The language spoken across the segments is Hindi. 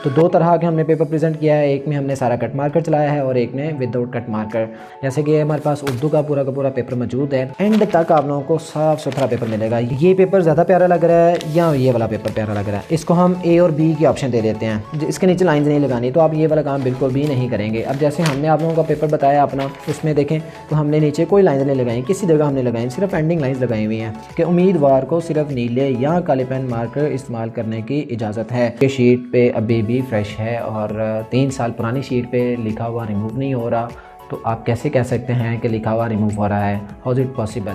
तो दो तरह के हमने पेपर प्रेजेंट किया है, एक में हमने सारा कट मार्कर चलाया है और एक ने विदाउट कट मार्कर। जैसे कि हमारे पास उर्दू का पूरा पेपर मौजूद है, एंड तक आप लोगों को साफ़ सुथरा पेपर मिलेगा। ये पेपर ज़्यादा प्यारा लग रहा है या ये वाला पेपर प्यारा लग रहा है, इसको हम ए और बी की ऑप्शन दे देते हैं। इसके नीचे लाइंस नहीं लगानी, तो आप ये वाला काम बिल्कुल भी नहीं करेंगे। अब जैसे हमने आप लोगों का पेपर बताया अपना, उसमें देखें तो हमने नीचे कोई लाइंस नहीं लगाई, किसी जगह हमने लगाई, सिर्फ एंडिंग लाइंस लगाई हुई हैं कि उम्मीदवार को सिर्फ नीले या काले पेन मार्कर इस्तेमाल करने की इजाज़त है। ये शीट पे अभी भी फ्रेश है और 3 साल पुरानी शीट पे लिखा हुआ रिमूव नहीं हो रहा, तो आप कैसे कह सकते हैं कि लिखा हुआ रिमूव हो रहा है? How is it possible?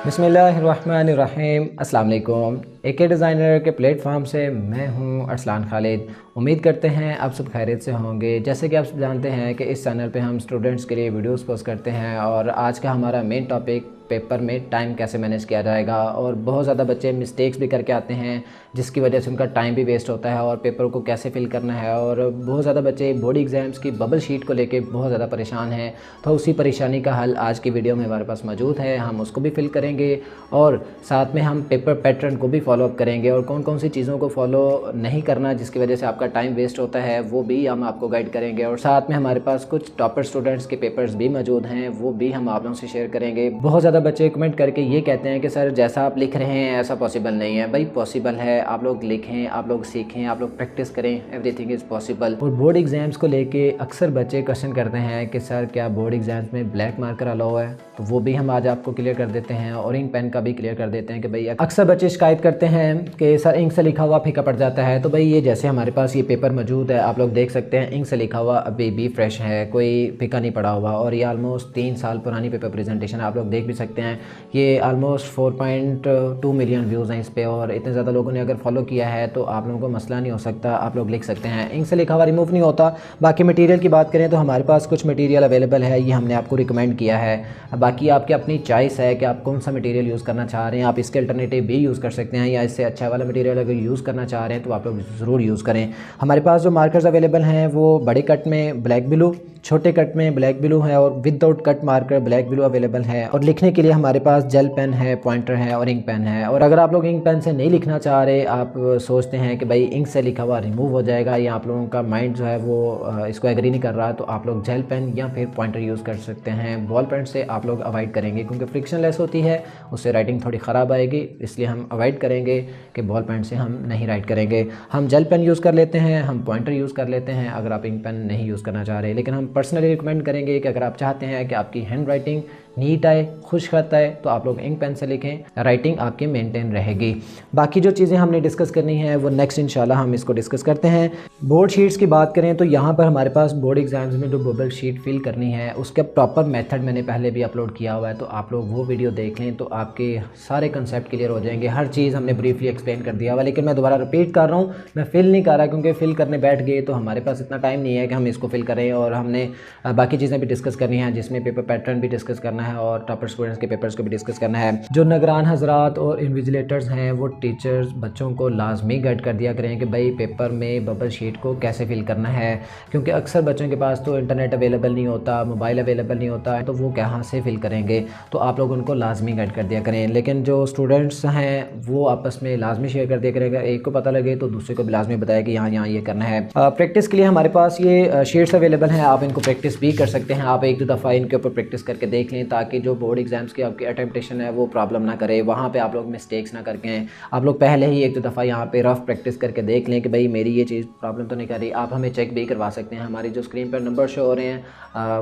बिस्मिल्लाहिर्रहमानिर्रहीम। अस्सलाम वालेकुम। एके डिज़ाइनर के प्लेटफॉर्म से मैं हूं अरसलान खालिद। उम्मीद करते हैं आप सब खैरियत से होंगे। जैसे कि आप सब जानते हैं कि इस चैनल पे हम स्टूडेंट्स के लिए वीडियोस पोस्ट करते हैं और आज का हमारा मेन टॉपिक पेपर में टाइम कैसे मैनेज किया जाएगा। और बहुत ज़्यादा बच्चे मिस्टेक्स भी करके आते हैं जिसकी वजह से उनका टाइम भी वेस्ट होता है और पेपर को कैसे फिल करना है। और बहुत ज़्यादा बच्चे बोर्ड एग्ज़ाम्स की बबल शीट को लेके बहुत ज़्यादा परेशान हैं, तो उसी परेशानी का हल आज की वीडियो में हमारे पास मौजूद है। हम उसको भी फिल करेंगे और साथ में हम पेपर पैटर्न को भी फॉलो अप करेंगे और कौन कौन सी चीज़ों को फॉलो नहीं करना जिसकी वजह से आपका टाइम वेस्ट होता है वो भी हम आपको गाइड करेंगे। और साथ में हमारे पास कुछ टॉपर स्टूडेंट्स के पेपर्स भी मौजूद हैं, वो भी हम आप लोगों से शेयर करेंगे। बहुत ज़्यादा बच्चे कमेंट करके ये कहते हैं कि सर जैसा आप लिख रहे हैं ऐसा पॉसिबल नहीं है। भाई पॉसिबल है, आप लोग लिखें, आप लोग सीखें, आप लोग प्रैक्टिस करें, एवरीथिंग इज़ पॉसिबल। और बोर्ड एग्ज़ाम्स को लेके अक्सर बच्चे क्वेश्चन करते हैं कि सर क्या बोर्ड एग्ज़ाम्स में ब्लैक मार्कर अलाउ है, तो वो भी हम आज आपको क्लियर कर देते हैं। और इंक पेन का भी क्लियर कर देते हैं कि भाई अक्सर बच्चे शिकायत करते हैं कि सर इंक से लिखा हुआ फीका पड़ जाता है। तो भाई ये जैसे हमारे पास ये पेपर मौजूद है, आप लोग देख सकते हैं इंक से लिखा हुआ अभी भी फ्रेश है, कोई फीका नहीं पड़ा हुआ। और ये आलमोस्ट 3 साल पुरानी पेपर प्रेजेंटेशन आप लोग देख भी सकते हैं। ये आलमोस्ट 4.2 मिलियन व्यूज़ हैं इस पे और इतने ज़्यादा लोगों ने अगर फॉलो किया है तो आप लोगों को मसला नहीं हो सकता, आप लोग लिख सकते हैं। इंक से लिखा हुआ रिमूव नहीं होता। बाकी मटेरियल की बात करें तो हमारे पास कुछ मटेरियल अवेलेबल है, ये हमने आपको रिकमेंड किया है। बाकी आपकी अपनी चॉइस है कि आप कौन सा मटेरियल यूज़ करना चाह रहे हैं। आप इसके अल्टरनेटिव भी यूज़ कर सकते हैं या इससे अच्छा वाला मटेरियल अगर यूज़ करना चाह रहे हैं तो आप लोग ज़रूर यूज़ करें। हमारे पास जो मार्कर्स अवेलेबल हैं वो बड़े कट में ब्लैक ब्लू, छोटे कट में ब्लैक ब्लू है और without cut marker black blue available है। और लिखने के लिए हमारे पास जेल पेन है, पॉइंटर है और इंक पेन है। और अगर आप लोग इंक पेन से नहीं लिखना चाह रहे, आप सोचते हैं कि भाई इंक से लिखा हुआ रिमूव हो जाएगा या आप लोगों का माइंड जो है वो इसको एग्री नहीं कर रहा, तो आप लोग जेल पेन या फिर पॉइंटर यूज़ कर सकते हैं। बॉल पेन से आप लोग अवॉइड करेंगे क्योंकि फ्रिक्शन लेस होती है, उससे राइटिंग थोड़ी ख़राब आएगी, इसलिए हम अवॉइड करेंगे कि बॉल पेन से हम नहीं राइट करेंगे। हम जेल पेन यूज़ कर लेते हैं, हम पॉइंटर यूज़ कर लेते हैं अगर आप इंक पेन नहीं यूज़ करना चाह रहे। लेकिन हम पर्सनली रिकमेंड करेंगे कि अगर आप चाहते हैं कि आपकी हैंड राइटिंग नीट आए, खुश खत आए, तो आप लोग इंक पेन से लिखें, राइटिंग आपकी मेंटेन रहेगी। बाकी जो चीज़ें हमने डिस्कस करनी है वो नेक्स्ट इंशाल्लाह हम इसको डिस्कस करते हैं। बोर्ड शीट्स की बात करें तो यहाँ पर हमारे पास बोर्ड एग्जाम्स में जो बबल शीट फिल करनी है उसका प्रॉपर मेथड मैंने पहले भी अपलोड किया हुआ है, तो आप लोग वो वीडियो देख लें तो आपके सारे कंसेप्ट क्लियर हो जाएंगे। हर चीज़ हमने ब्रीफली एक्सप्लेन कर दिया हुआ, लेकिन मैं दोबारा रिपीट कर रहा हूँ, मैं फिल नहीं कर रहा क्योंकि फिल करने बैठ गए तो हमारे पास इतना टाइम नहीं है कि हम इसको फिल करें। और हमने बाकी चीज़ें भी डिस्कस करनी है जिसमें पेपर पैटर्न भी डिस्कस करना है और टॉपर स्टूडेंट्स के पेपर्स को भी डिस्कस करना है। जो निगरान हजरात और इन्विजिलेटर्स हैं वो टीचर्स बच्चों को लाजमी गाइड कर दिया करें कि भाई पेपर में बबल शीट को कैसे फिल करना है, क्योंकि अक्सर बच्चों के पास तो इंटरनेट अवेलेबल नहीं होता, मोबाइल अवेलेबल नहीं होता है, तो वो कहाँ से फिल करेंगे। तो आप लोग उनको लाजमी गाइड कर दिया करें। लेकिन जो स्टूडेंट्स हैं वो आपस में लाजमी शेयर कर दिया करेगा, एक को पता लगे तो दूसरे को भी लाजमी बताया कि यहाँ यहाँ ये करना है। प्रैक्टिस के लिए हमारे पास ये शीट्स अवेलेबल हैं, आप इनको प्रैक्टिस भी कर सकते हैं। आप 1-2 दफ़ा इनके ऊपर प्रैक्टिस करके देख लें ताकि जो बोर्ड एग्जाम्स की आपकी अटेम्प्टेशन है वो प्रॉब्लम ना करे, वहाँ पे आप लोग मिस्टेक्स ना करके आप लोग पहले ही 1-2 दफ़ा यहाँ पे रफ प्रैक्टिस करके देख लें कि भाई मेरी ये चीज़ प्रॉब्लम तो नहीं कर रही। आप हमें चेक भी करवा सकते हैं, हमारी जो स्क्रीन पर नंबर शो हो रहे हैं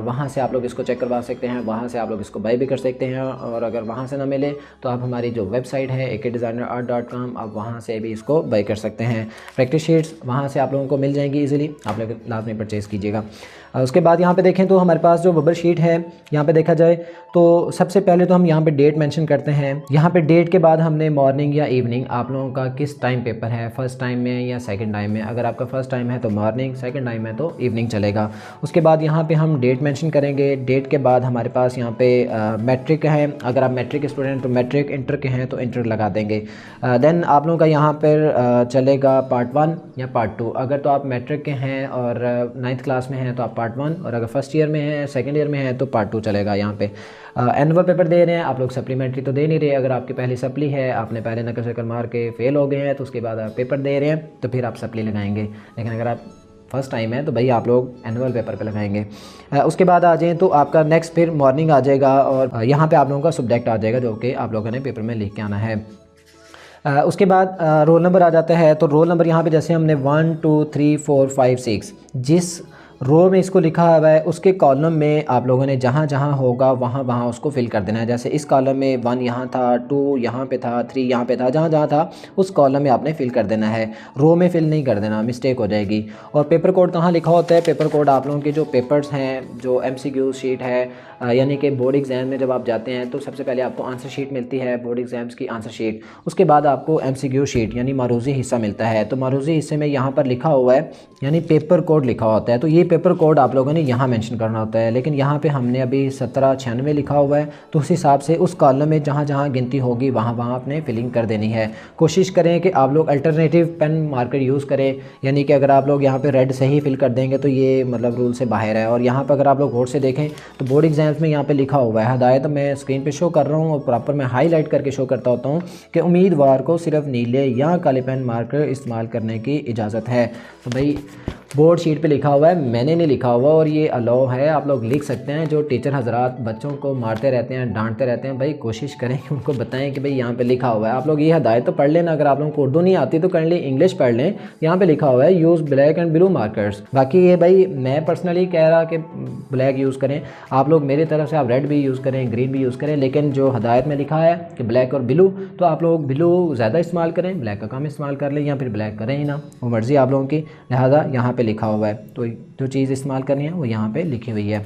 वहाँ से आप लोग इसको चेक करवा सकते हैं, वहाँ से आप लोग इसको बाय भी कर सकते हैं। और अगर वहाँ से ना मिले तो आप हमारी जो वेबसाइट है akdesignerart.com, आप वहाँ से भी इसको बाय कर सकते हैं। प्रैक्टिस शीट्स वहाँ से आप लोगों को मिल जाएंगी ईजिली, आप लोग लाजमी परचेज़ कीजिएगा। उसके बाद यहाँ पे देखें तो हमारे पास जो बबल शीट है यहाँ पे देखा जाए तो सबसे पहले तो हम यहाँ पे डेट मेंशन करते हैं। यहाँ पे डेट के बाद हमने मॉर्निंग या इवनिंग आप लोगों का किस टाइम पेपर है, फर्स्ट टाइम में या सेकंड टाइम में। अगर आपका फर्स्ट टाइम है तो मॉर्निंग, सेकंड टाइम है तो इवनिंग चलेगा। उसके बाद यहाँ पे हम डेट मेंशन करेंगे। डेट के बाद हमारे पास यहाँ पे मैट्रिक है, अगर आप मैट्रिक स्टूडेंट तो मैट्रिक, इंटर के हैं तो इंटर लगा देंगे। देन आप लोगों का यहाँ पर चलेगा पार्ट 1 या पार्ट 2। अगर तो आप मैट्रिक के हैं और 9th क्लास में हैं तो आप पार्ट 1, और अगर फर्स्ट ईयर में है, सेकंड ईयर में है तो पार्ट 2 चलेगा। यहाँ पे एनुअल पेपर दे रहे हैं आप लोग, सप्लीमेंट्री तो दे नहीं रहे। अगर आपकी पहली सप्ली है, आपने पहले नकल शकल मार के फेल हो गए हैं, तो उसके बाद आप पेपर दे रहे हैं तो फिर आप सप्ली लगाएंगे। लेकिन अगर आप फर्स्ट टाइम है तो भाई आप लोग एनुअल पेपर पे लगाएंगे। उसके बाद आ जाएँ तो आपका नेक्स्ट फिर मॉर्निंग आ जाएगा, और यहाँ पे आप लोगों का सब्जेक्ट आ जाएगा जो कि आप लोगों ने पेपर में लिख के आना है। उसके बाद रोल नंबर आ जाता है। तो रोल नंबर यहाँ पे जैसे हमने 1 2 3 4 5 6 जिस रो में इसको लिखा हुआ है उसके कॉलम में आप लोगों ने जहाँ जहाँ होगा वहाँ वहाँ उसको फिल कर देना है। जैसे इस कॉलम में 1 यहाँ था, 2 यहाँ पे था, 3 यहाँ पे था, जहाँ जहाँ था उस कॉलम में आपने फिल कर देना है, रो में फिल नहीं कर देना, मिस्टेक हो जाएगी। और पेपर कोड कहाँ लिखा होता है? पेपर कोड आप लोगों के जो पेपर्स हैं, जो MCQ शीट है, यानी कि बोर्ड एग्ज़ाम में जब आप जाते हैं तो सबसे पहले आपको आंसर शीट मिलती है, बोर्ड एग्ज़ाम्स की आंसर शीट। उसके बाद आपको MCQ शीट यानी मारूज़ी हिस्सा मिलता है। तो मारूज़ी हिस्से में यहाँ पर लिखा हुआ है यानी पेपर कोड लिखा होता है। तो ये पेपर कोड आप लोगों ने यहाँ मेंशन करना होता है। लेकिन यहाँ पे हमने अभी 1796 लिखा हुआ है, तो उस हिसाब से उस कॉलम में जहाँ जहाँ गिनती होगी वहाँ वहाँ आपने फिलिंग कर देनी है। कोशिश करें कि आप लोग अल्टरनेटिव पेन मार्कर यूज़ करें, यानी कि अगर आप लोग यहाँ पे रेड से ही फिल कर देंगे तो ये मतलब रूल से बाहर है। और यहाँ पर अगर आप लोग गौर से देखें तो बोर्ड एग्जाम्स में यहाँ पे लिखा हुआ है, हदायत मैं स्क्रीन पे शो कर रहा हूँ और प्रॉपर मैं हाईलाइट करके शो करता होता हूँ कि उम्मीदवार को सिर्फ नीले या काले पेन मार्कर इस्तेमाल करने की इजाज़त है। तो भाई बोर्ड शीट पे लिखा हुआ है, मैंने नहीं लिखा हुआ, और ये अलाउ है, आप लोग लिख सकते हैं। जो टीचर हजरात बच्चों को मारते रहते हैं, डांटते रहते हैं, भाई कोशिश करें कि उनको बताएं कि भाई यहाँ पे लिखा हुआ है। आप लोग ये हदायत तो पढ़ लेना, अगर आप लोगों को उर्दू नहीं आती तो करंटली इंग्लिश पढ़ लें। यहाँ पे लिखा हुआ है use black and blue markers. बाकी ये भाई मैं पर्सनली कह रहा कि ब्लैक यूज़ करें, आप लोग मेरी तरफ से आप रेड भी यूज़ करें, ग्रीन भी यूज़ करें, लेकिन जो हदायत में लिखा है कि ब्लैक और ब्लू, तो आप लोग ब्लू ज़्यादा इस्तेमाल करें, ब्लैक का कम इस्तेमाल कर लें, या फिर ब्लैक करें ही ना, वो मर्ज़ी आप लोगों की। लिहाजा यहाँ पे लिखा हुआ है तो जो चीज़ इस्तेमाल करनी है वो यहाँ पे लिखी हुई है।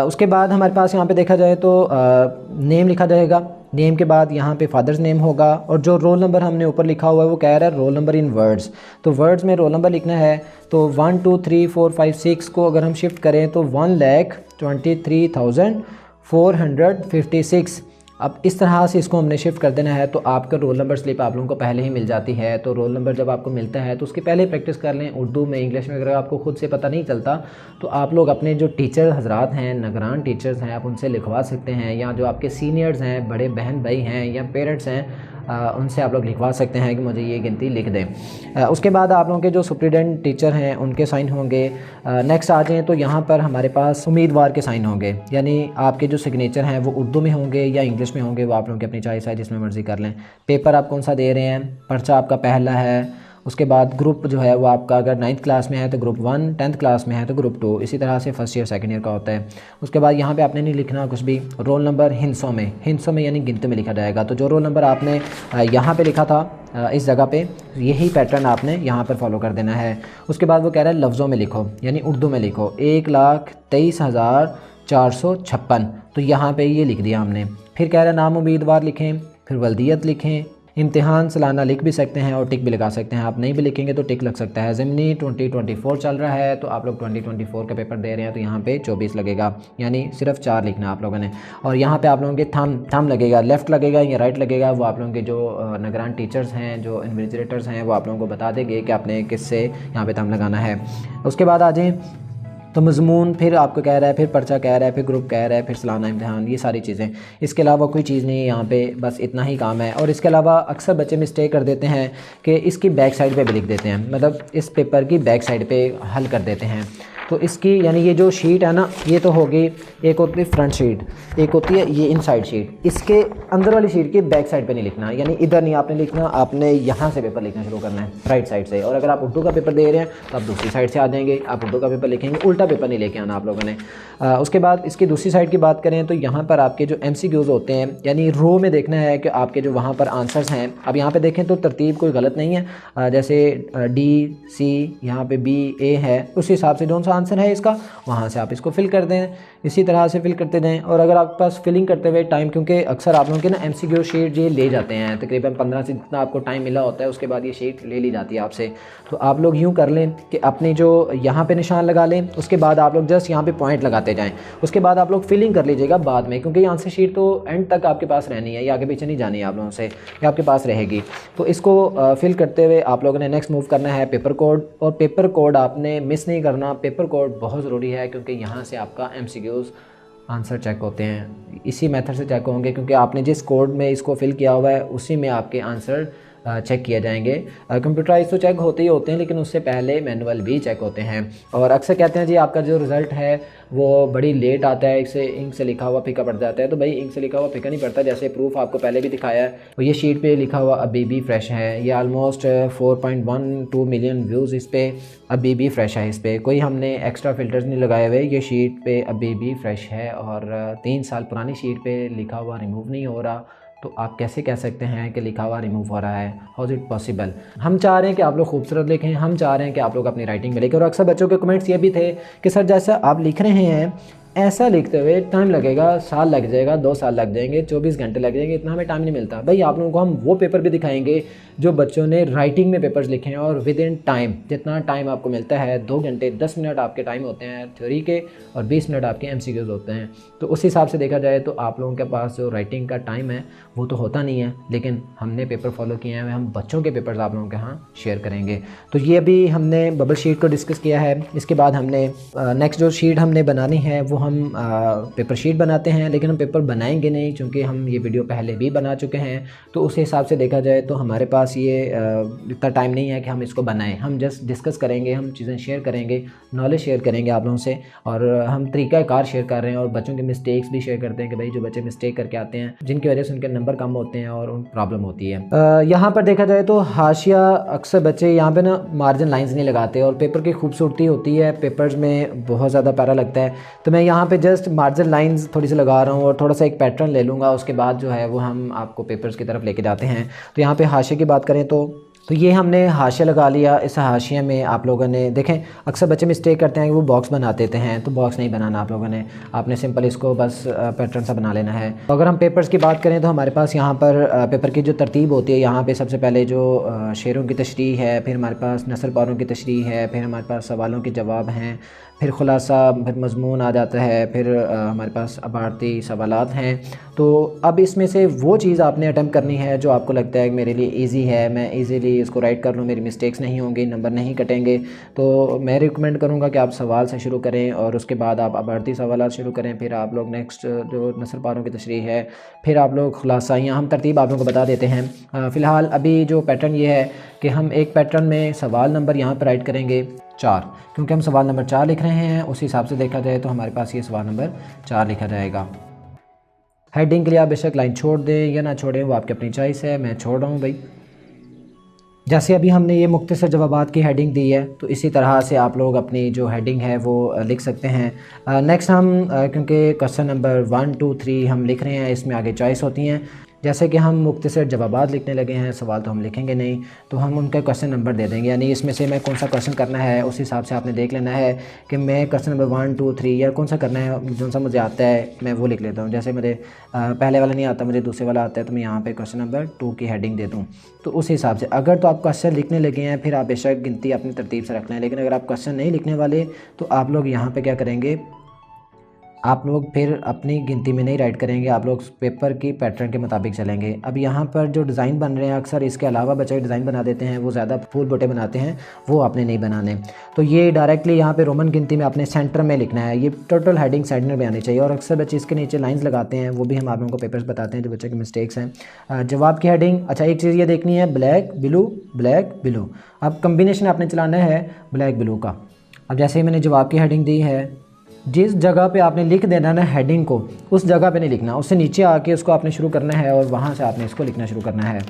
उसके बाद हमारे पास यहाँ पे देखा जाए तो नेम लिखा जाएगा। नेम के बाद यहाँ पे फादर्स नेम होगा, और जो रोल नंबर हमने ऊपर लिखा हुआ है वो कह रहा है रोल नंबर इन वर्ड्स। तो वर्ड्स में रोल नंबर लिखना है। तो 1 2 3 4 5 6 को अगर हम शिफ्ट करें तो 1,23,456। अब इस तरह से इसको हमने शिफ्ट कर देना है। तो आपका रोल नंबर स्लिप आप लोगों को पहले ही मिल जाती है। तो रोल नंबर जब आपको मिलता है तो उसके पहले प्रैक्टिस कर लें उर्दू में, इंग्लिश में। अगर आपको खुद से पता नहीं चलता तो आप लोग अपने जो टीचर हजरात हैं, निगरान टीचर्स हैं, आप उनसे लिखवा सकते हैं, या जो आपके सीनियर्स हैं, बड़े बहन भाई हैं या पेरेंट्स हैं, उनसे आप लोग लिखवा सकते हैं कि मुझे ये गिनती लिख दें। उसके बाद आप लोगों के जो सुप्रीडेंट टीचर हैं उनके साइन होंगे। नेक्स्ट आ जाएँ तो यहाँ पर हमारे पास उम्मीदवार के साइन होंगे, यानी आपके जो सिग्नेचर हैं वो उर्दू में होंगे या इंग्लिश में होंगे, वो आप लोगों की अपनी चॉइस है, जिसमें मर्ज़ी कर लें। पेपर आप कौन सा दे रहे हैं, पर्चा आपका पहला है। उसके बाद ग्रुप जो है वो आपका अगर 9th क्लास में है तो ग्रुप 1, 10th क्लास में है तो ग्रुप 2, इसी तरह से फर्स्ट ईयर सेकंड ईयर का होता है। उसके बाद यहाँ पे आपने नहीं लिखना कुछ भी। रोल नंबर हिंसों में यानी गिनती में लिखा जाएगा। तो जो रोल नंबर आपने यहाँ पे लिखा था इस जगह पे, यही पैटर्न आपने यहाँ पर फॉलो कर देना है। उसके बाद वो कह रहा है लफ्ज़ों में लिखो, यानी उर्दू में लिखो 1,23,456। तो यहाँ पर ये लिख दिया हमने। फिर कह रहा है नाम उम्मीदवार लिखें, फिर वल्दियत लिखें, इम्तिहान सालाना लिख भी सकते हैं और टिक भी लगा सकते हैं। आप नहीं भी लिखेंगे तो टिक लग सकता है। ज़िमनी 2024 चल रहा है तो आप लोग 2024 का पेपर दे रहे हैं तो यहाँ पे 24 लगेगा, यानी सिर्फ 4 लिखना आप लोगों ने। और यहाँ पे आप लोगों के थम लगेगा, लेफ़्ट लगेगा या राइट लगेगा, वो आप लोगों के जो निगरान टीचर्स हैं, जो इन्विजिलेटर्स हैं, वो आप लोगों को बता देंगे कि आपने किससे यहाँ पे थम लगाना है। उसके बाद आ जाएँ तो मज़मून, फिर आपको कह रहा है, फिर पर्चा कह रहा है, फिर ग्रुप कह रहा है, फिर सालाना इम्तिहान, ये सारी चीज़ें। इसके अलावा कोई चीज़ नहीं है यहाँ पे, बस इतना ही काम है। और इसके अलावा अक्सर बच्चे मिस्टेक कर देते हैं कि इसकी बैक साइड पे भी लिख देते हैं, मतलब इस पेपर की बैक साइड पे हल कर देते हैं। तो इसकी यानी ये जो शीट है ना, ये तो होगी, एक होती है फ्रंट शीट, एक होती है ये इनसाइड शीट। इसके अंदर वाली शीट की बैक साइड पे नहीं लिखना, यानी इधर नहीं आपने लिखना, आपने यहाँ से पेपर लिखना शुरू करना है, राइट साइड से। और अगर आप उर्दू का पेपर दे रहे हैं तो आप दूसरी साइड से आ जाएंगे, आप उर्दू का पेपर लिखेंगे, उल्टा पेपर नहीं लेके आना आप लोगों ने। उसके बाद इसकी दूसरी साइड की बात करें तो यहाँ पर आपके जो MCQs होते हैं, यानी रो में देखना है कि आपके जो वहाँ पर आंसर्स हैं। अब यहाँ पर देखें तो तरतीब कोई गलत नहीं है, जैसे D C यहाँ पे B A है, उस हिसाब से जो सा आंसर है इसका वहाँ से आप इसको फिल कर दें। इसी तरह से फिल करते जाएं। और अगर आपके पास फिलिंग करते हुए टाइम, क्योंकि अक्सर आप लोगों के ना MCQ शीट ये ले जाते हैं, तकरीबन 15 से जितना आपको टाइम मिला होता है उसके बाद ये शीट ले ली जाती है आपसे। तो आप लोग यूँ कर लें कि अपनी जो यहाँ पे निशान लगा लें, उसके बाद आप लोग जस्ट यहाँ पे पॉइंट लगाते जाएं, उसके बाद आप लोग फिलिंग कर लीजिएगा बाद में, क्योंकि यहाँ से शीट तो एंड तक आपके पास रहनी है, ये आगे पीछे नहीं जानी है आप लोगों से, ये आपके पास रहेगी। तो इसको फिल करते हुए आप लोगों ने नेक्स्ट मूव करना है पेपर कोड, और पेपर कोड आपने मिस नहीं करना। पेपर कोड बहुत ज़रूरी है क्योंकि यहाँ से आपका MCQs आंसर चेक होते हैं, इसी मेथड से चेक होंगे, क्योंकि आपने जिस कोड में इसको फिल किया हुआ है उसी में आपके आंसर चेक किए जाएंगे। कंप्यूटराइज तो चेक होते ही होते हैं, लेकिन उससे पहले मैनुअल भी चेक होते हैं। और अक्सर कहते हैं जी आपका जो रिज़ल्ट है वो बड़ी लेट आता है, इसे इंक से लिखा हुआ फीका पड़ जाता है। तो भाई इंक से लिखा हुआ फीका नहीं पड़ता, जैसे प्रूफ आपको पहले भी दिखाया है। तो ये शीट पे लिखा हुआ अभी भी फ्रेश है, ये ऑलमोस्ट 4.12 मिलियन व्यूज़ इस पर अभी भी फ्रेश है। इस पर कोई हमने एक्स्ट्रा फ़िल्टर्स नहीं लगाए हुए, ये शीट पे अभी भी फ्रेश है और 3 साल पुरानी शीट पे लिखा हुआ रिमूव नहीं हो रहा। तो आप कैसे कह सकते हैं कि लिखा हुआ रिमूव हो रहा है? How is it possible? हम चाह रहे हैं कि आप लोग खूबसूरत लिखें, हम चाह रहे हैं कि आप लोग अपनी राइटिंग में लिखें। और अक्सर बच्चों के कमेंट्स ये भी थे कि सर जैसा आप लिख रहे हैं ऐसा लिखते हुए टाइम लगेगा, साल लग जाएगा, 2 साल लग जाएंगे, 24 घंटे लग जाएंगे, इतना हमें टाइम नहीं मिलता। भाई आप लोगों को हम वो पेपर भी दिखाएंगे जो बच्चों ने राइटिंग में पेपर्स लिखे हैं, और विद इन टाइम, जितना टाइम आपको मिलता है 2 घंटे 10 मिनट आपके टाइम होते हैं थ्योरी के, और 20 मिनट आपके MCQs होते हैं। तो उस हिसाब से देखा जाए तो आप लोगों के पास जो राइटिंग का टाइम है वो तो होता नहीं है, लेकिन हमने पेपर फॉलो किए हैं, हम बच्चों के पेपर्स आप लोगों के यहाँ शेयर करेंगे। तो ये अभी हमने बबल शीट को डिस्कस किया है। इसके बाद हमने नेक्स्ट जो शीट हमने बनानी है वो हम पेपर शीट बनाते हैं, लेकिन हम पेपर बनाएंगे नहीं, क्योंकि हम ये वीडियो पहले भी बना चुके हैं। तो उस हिसाब से देखा जाए तो हमारे पास ये इतना टाइम नहीं है कि हम इसको बनाएं। हम जस्ट डिस्कस करेंगे, हम चीज़ें शेयर करेंगे, नॉलेज शेयर करेंगे आप लोगों से, और हम तरीक़ाकार शेयर कर रहे हैं, और बच्चों के मिस्टेक्स भी शेयर करते हैं कि भाई जो बच्चे मिस्टेक करके आते हैं जिनकी वजह से उनके नंबर कम होते हैं और उन प्रॉब्लम होती है। यहाँ पर देखा जाए तो हाशिया, अक्सर बच्चे यहाँ पर ना मार्जिन लाइन्स नहीं लगाते, और पेपर की खूबसूरती होती है, पेपर्स में बहुत ज़्यादा प्यारा लगता है। तो मैं यहाँ पर जस्ट मार्जिन लाइंस थोड़ी सी लगा रहा हूँ और थोड़ा सा एक पैटर्न ले लूँगा, उसके बाद जो है वो हम आपको पेपर्स की तरफ लेके जाते हैं। तो यहाँ पे हाशिया की बात करें तो ये हमने हाशिया लगा लिया। इस हाशिया में आप लोगों ने देखें, अक्सर बच्चे मिस्टेक करते हैं कि वो बॉक्स बना देते हैं, तो बॉक्स नहीं बनाना आप लोगों ने, आपने सिंपल इसको बस पैटर्न सा बना लेना है। तो अगर हम पेपर्स की बात करें तो हमारे पास यहाँ पर पेपर की जो तरतीब होती है, यहाँ पे सबसे पहले जो शेरों की तशरीह है, फिर हमारे पास नस्ल पारों की तशरीह है, फिर हमारे पास सवालों के जवाब हैं, फिर खुलासा, फिर मज़मून आ जाता है, फिर हमारे पास अबारती सवालात हैं। तो अब इसमें से वो चीज़ आपने अटेम्प्ट करनी है जो आपको लगता है कि मेरे लिए इजी है, मैं इजीली इसको राइट कर लूँ, मेरी मिस्टेक्स नहीं होंगी, नंबर नहीं कटेंगे। तो मैं रिकमेंड करूँगा कि आप सवाल से शुरू करें, और उसके बाद आप अबारती सवालात शुरू करें, फिर आप लोग नेक्स्ट जो नस्ल पारों की तशरीह है, फिर आप लोग खुलासा। यहाँ हम तरतीब आप लोगों को बता देते हैं। फ़िलहाल अभी जो पैटर्न ये है कि हम एक पैटर्न में सवाल नंबर यहाँ पर राइट करेंगे 4, क्योंकि हम सवाल नंबर 4 लिख रहे हैं। उस हिसाब से देखा जाए तो हमारे पास ये सवाल नंबर 4 लिखा जाएगा। हेडिंग के लिए आप बेशक लाइन छोड़ दें या ना छोड़ें, वो आपकी अपनी चॉइस है, मैं छोड़ रहा हूँ भाई। जैसे अभी हमने ये मुख्तसर जवाबात की हेडिंग दी है, तो इसी तरह से आप लोग अपनी जो हेडिंग है वो लिख सकते हैं। नेक्स्ट हम क्योंकि क्वेश्चन नंबर 1, 2, 3 हम लिख रहे हैं, इसमें आगे चॉइस होती हैं। जैसे कि हम मुख्तसर जवाबात लिखने लगे हैं, सवाल तो हम लिखेंगे नहीं, तो हम उनका क्वेश्चन नंबर दे देंगे, यानी इसमें से मैं कौन सा क्वेश्चन करना है उस हिसाब से आपने देख लेना है कि मैं क्वेश्चन नंबर 1, 2, 3 या कौन सा करना है, जो सा मुझे आता है मैं वो लिख लेता हूँ। जैसे मुझे पहले वाला नहीं आता, मुझे दूसरे वाला आता है, तो मैं यहाँ पे क्वेश्चन नंबर 2 की हेडिंग दे दूँ। तो उस हिसाब से अगर तो आप क्वेश्चन लिखने लगे हैं फिर आप बेशक गिनती अपनी तरतीब से रख लें, लेकिन अगर आप क्वेश्चन नहीं लिखने वाले तो आप लोग यहाँ पर क्या करेंगे, आप लोग फिर अपनी गिनती में नहीं राइट करेंगे, आप लोग पेपर की पैटर्न के मुताबिक चलेंगे। अब यहाँ पर जो डिज़ाइन बन रहे हैं, अक्सर इसके अलावा बच्चे डिज़ाइन बना देते हैं, वो ज़्यादा फूल बोटे बनाते हैं, वो आपने नहीं बनाने। तो ये डायरेक्टली यहाँ पे रोमन गिनती में आपने सेंटर में लिखना है, ये टोटल हेडिंग सेंटर में आनी चाहिए। और अक्सर बच्चे इसके नीचे लाइन्स लगाते हैं, वो भी हम आप लोगों को पेपर्स बताते हैं जो बच्चे के मिस्टेक्स हैं। जवाब की हेडिंग, अच्छा एक चीज़ ये देखनी है, ब्लैक ब्लू ब्लैक ब्लू। अब कम्बिनेशन आपने चलाना है ब्लैक ब्लू का। अब जैसे ही मैंने जवाब की हेडिंग दी है, जिस जगह पे आपने लिख देना ना हेडिंग को, उस जगह पे नहीं लिखना, उससे नीचे आके उसको आपने शुरू करना है और वहाँ से आपने इसको लिखना शुरू करना है।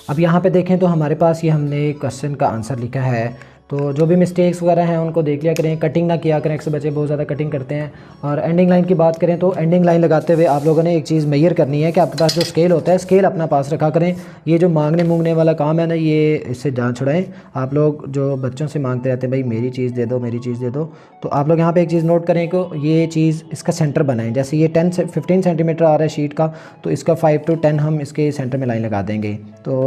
अब यहाँ पे देखें तो हमारे पास ये हमने क्वेश्चन का आंसर लिखा है तो जो भी मिस्टेक्स वगैरह हैं उनको देख लिया करें, कटिंग ना किया करें, अक्सर बच्चे बहुत ज़्यादा कटिंग करते हैं। और एंडिंग लाइन की बात करें तो एंडिंग लाइन लगाते हुए आप लोगों ने एक चीज़ मेजर करनी है कि आपके पास जो स्केल होता है, स्केल अपना पास रखा करें। ये जो मांगने मूंगने वाला काम है ना, ये इससे जान छुड़ाएं। आप लोग जो बच्चों से मांगते रहते हैं भाई मेरी चीज़ दे दो, मेरी चीज़ दे दो, तो आप लोग यहाँ पे एक चीज़ नोट करें कि ये चीज़ इसका सेंटर बनाएं। जैसे ये 10 से 15 सेंटीमीटर आ रहा है शीट का, तो इसका 5 to 10 हम इसके सेंटर में लाइन लगा देंगे। तो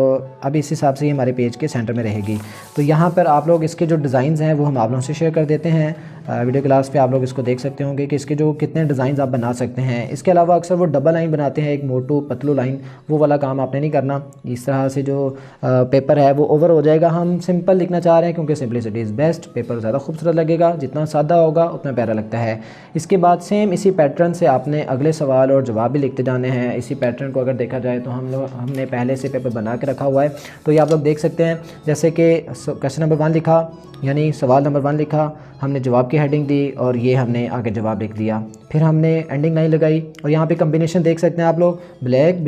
अब इस हिसाब से ये हमारे पेज के सेंटर में रहेगी। तो यहाँ पर आप लोग इसके जो डिज़ाइंस हैं वो हम आप लोगों से शेयर कर देते हैं। वीडियो क्लास पे आप लोग इसको देख सकते होंगे कि इसके जो कितने डिज़ाइंस आप बना सकते हैं। इसके अलावा अक्सर वो डबल लाइन बनाते हैं, एक मोटू पतलू लाइन, वो वाला काम आपने नहीं करना। इस तरह से जो पेपर है वो ओवर हो जाएगा। हम सिंपल लिखना चाह रहे हैं क्योंकि सिंपलिसिटी इज़ बेस्ट। पेपर ज़्यादा खूबसूरत लगेगा, जितना सादा होगा उतना प्यारा लगता है। इसके बाद सेम इसी पैटर्न से आपने अगले सवाल और जवाब भी लिखते जाने हैं। इसी पैटर्न को अगर देखा जाए तो हमने पहले से पेपर बना के रखा हुआ है। तो ये आप लोग देख सकते हैं, जैसे कि क्वेश्चन नंबर 1 लिखा, यानी सवाल नंबर 1 लिखा, हमने जवाब की हेडिंग दी और ये हमने आगे जवाब लिख दिया। फिर हमने एंडिंग लाइन लगाई और यहाँ पे कम्बिनेशन देख सकते हैं आप लोग, ब्लैक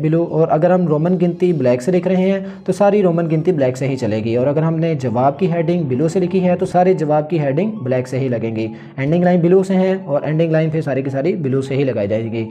ब्लू। और अगर हम रोमन गिनती ब्लैक से लिख रहे हैं तो सारी रोमन गिनती ब्लैक से ही चलेगी। और अगर हमने जवाब की हेडिंग ब्लू से लिखी है तो सारे जवाब की हेडिंग ब्लैक से ही लगेंगी। एंडिंग लाइन ब्लू से है और एंडिंग लाइन फिर सारी की सारी ब्लू से ही लगाई जाएगी।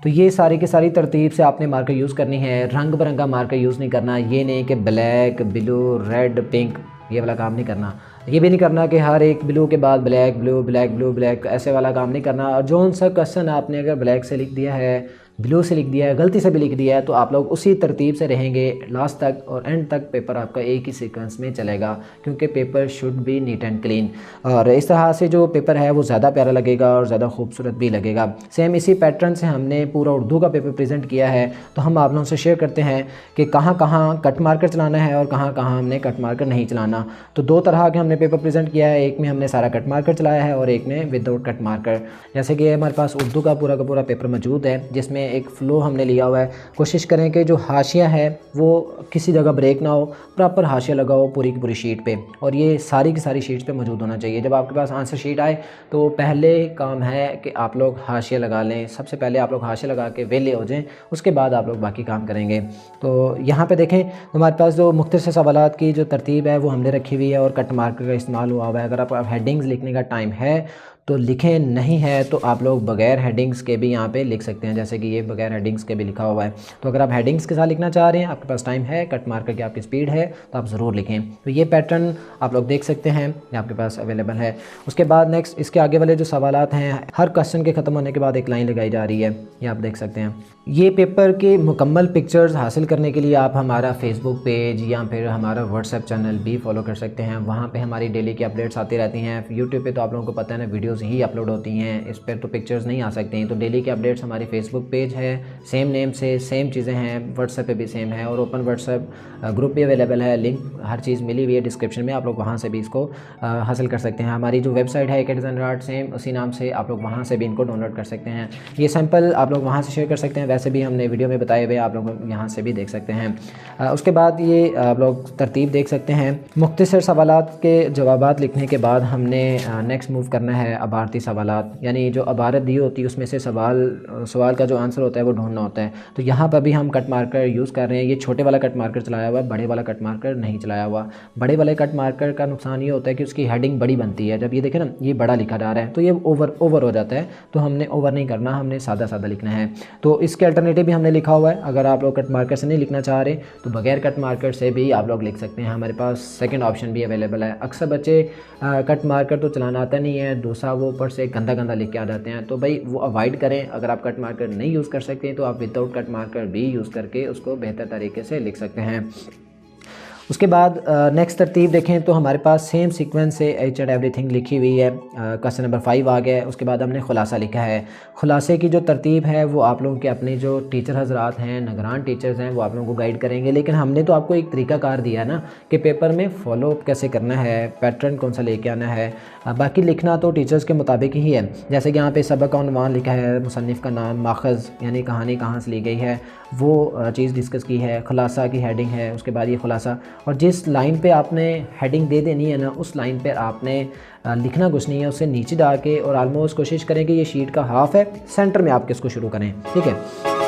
तो ये सारी की सारी तरतीब से आपने मार्कर यूज़ करनी है। रंग बिरंगा मार्कर यूज़ नहीं करना। ये नहीं कि ब्लैक ब्लू रेड पिंक, ये वाला काम नहीं करना। ये भी नहीं करना कि हर एक ब्लू के बाद ब्लैक ब्लू, ऐसे वाला काम नहीं करना। और जो सा क्वेश्चन आपने अगर ब्लैक से लिख दिया है, ब्लू से लिख दिया है, गलती से भी लिख दिया है, तो आप लोग उसी तरतीब से रहेंगे लास्ट तक और एंड तक पेपर आपका एक ही सीक्वेंस में चलेगा, क्योंकि paper should be neat and clean. और इस तरह से जो पेपर है वो ज़्यादा प्यारा लगेगा और ज़्यादा खूबसूरत भी लगेगा। सेम इसी पैटर्न से हमने पूरा उर्दू का पेपर प्रेजेंट किया है। तो हम आप लोगों से शेयर करते हैं कि कहाँ कहाँ कट मार्कर चलाना है और कहाँ कहाँ हमने कट मार्कर नहीं चलाना। तो 2 तरह के हमने पेपर प्रेजेंट किया है, एक में हमने सारा कट मार्कर चलाया है और एक में विदाउट कट मार्कर। जैसे कि हमारे पास उर्दू का पूरा पेपर मौजूद है, जिसमें एक फ़्लो हमने लिया हुआ है। कोशिश करें कि जो हाशिया है वो किसी जगह ब्रेक ना हो, प्रॉपर हाशिया लगाओ पूरी की पूरी शीट पे, और ये सारी की सारी शीट्स पे मौजूद होना चाहिए। जब आपके पास आंसर शीट आए तो पहले काम है कि आप लोग हाशिया लगा लें। सबसे पहले आप लोग हाशिया लगा के वेले हो जाएं, उसके बाद आप लोग बाकी काम करेंगे। तो यहाँ पे देखें हमारे पास जो मुख्तसर सवालात की जो तरतीब है वो हमने रखी हुई है और कट मार्कर का इस्तेमाल हुआ हुआ है। अगर आप हेडिंग्स लिखने का टाइम है तो लिखें, नहीं है तो आप लोग बगैर हेडिंग्स के भी यहाँ पे लिख सकते हैं। जैसे कि ये बगैर हेडिंग्स के भी लिखा हुआ है। तो अगर आप हेडिंग्स के साथ लिखना चाह रहे हैं, आपके पास टाइम है, कट मार्कर की आपकी स्पीड है, तो आप ज़रूर लिखें। तो ये पैटर्न आप लोग देख सकते हैं, ये आपके पास अवेलेबल है। उसके बाद नेक्स्ट इसके आगे वाले जो सवालात हैं, हर क्वेश्चन के ख़त्म होने के बाद एक लाइन लगाई जा रही है, ये आप देख सकते हैं। ये पेपर के मुकम्मल पिक्चर्स हासिल करने के लिए आप हमारा फेसबुक पेज या फिर हमारा व्हाट्सएप चैनल भी फॉलो कर सकते हैं। वहाँ पे हमारी डेली की अपडेट्स आती रहती हैं। यूट्यूब पे तो आप लोगों को पता है ना, वीडियोस ही अपलोड होती हैं, इस पर तो पिक्चर्स नहीं आ सकती हैं। तो डेली की अपडेट्स हमारी फेसबुक पेज है, सेम नेम से सेम चीज़ें हैं, व्हाट्सएप पे भी सेम है और ओपन व्हाट्सएप ग्रुप भी अवेलेबल है। लिंक हर चीज़ मिली हुई है डिस्क्रिप्शन में, आप लोग वहाँ से भी इसको हासिल कर सकते हैं। हमारी जो वेबसाइट है एके डिज़ाइनर आर्ट, सेम उसी नाम से आप लोग वहाँ से भी इनको डाउनलोड कर सकते हैं। ये सैम्पल आप लोग वहाँ से शेयर कर सकते हैं, वैसे भी हमने वीडियो में बताए हुए आप लोग यहाँ से भी देख सकते हैं। उसके बाद ये आप लोग तरतीब देख सकते हैं। मुख्तसर सवालात के जवाबात लिखने के बाद हमने नेक्स्ट मूव करना है अबारती सवालात, यानी जो अबारत दी होती है उसमें से सवाल का जो आंसर होता है वो ढूंढना होता है। तो यहाँ पर भी हम कट मार्कर यूज़ कर रहे हैं। ये छोटे वाला कट मार्कर चलाया हुआ है, बड़े वाला कट मार्कर नहीं चलाया हुआ। बड़े वाले कट मार्कर का नुकसान ये होता है कि उसकी हेडिंग बड़ी बनती है। जब ये देखें ना, ये बड़ा लिखा जा रहा है तो ये ओवर हो जाता है। तो हमने ओवर नहीं करना, हमने सादा लिखना है। तो इसके अल्टरनेटिव भी हमने लिखा हुआ है। अगर आप लोग कट मार्कर से नहीं लिखना चाह रहे तो बगैर कट मार्कर से भी आप लोग लिख सकते हैं। हमारे पास सेकंड ऑप्शन भी अवेलेबल है। अक्सर बच्चे कट मार्कर तो चलाना आता नहीं है, दूसरा वो ऊपर से गंदा लिख के आ जाते हैं। तो भाई वो अवॉइड करें। अगर आप कट मार्कर नहीं यूज़ कर सकते तो आप विदाउट कट मार्कर भी यूज़ करके उसको बेहतर तरीके से लिख सकते हैं। उसके बाद नेक्स्ट तरतीब देखें तो हमारे पास सेम सीक्वेंस से एच एंड एवरीथिंग लिखी हुई है। क्वेश्चन नंबर 5 आ गया है। उसके बाद हमने खुलासा लिखा है। खुलासे की जो तरतीब है वो आप लोगों के अपने जो टीचर हजरात हैं, निगरान टीचर्स हैं, वो आप लोगों को गाइड करेंगे। लेकिन हमने तो आपको एक तरीकाकार दिया ना कि पेपर में फॉलो अप कैसे करना है, पैटर्न कौन सा लेके आना है। बाकी लिखना तो टीचर्स के मुताबिक ही है। जैसे कि यहाँ पे सबक का उन्वान लिखा है, मुसन्निफ़ का नाम, माखज़ यानी कहानी कहाँ से ली गई है, वो चीज़ डिस्कस की है। खुलासा की हेडिंग है, उसके बाद ये खुलासा, और जिस लाइन पे आपने हेडिंग दे देनी है ना, उस लाइन पे आपने लिखना कुछ नहीं है, उससे नीचे जाके और ऑलमोस्ट कोशिश करें कि ये शीट का हाफ है, सेंटर में आप किसको शुरू करें। ठीक है।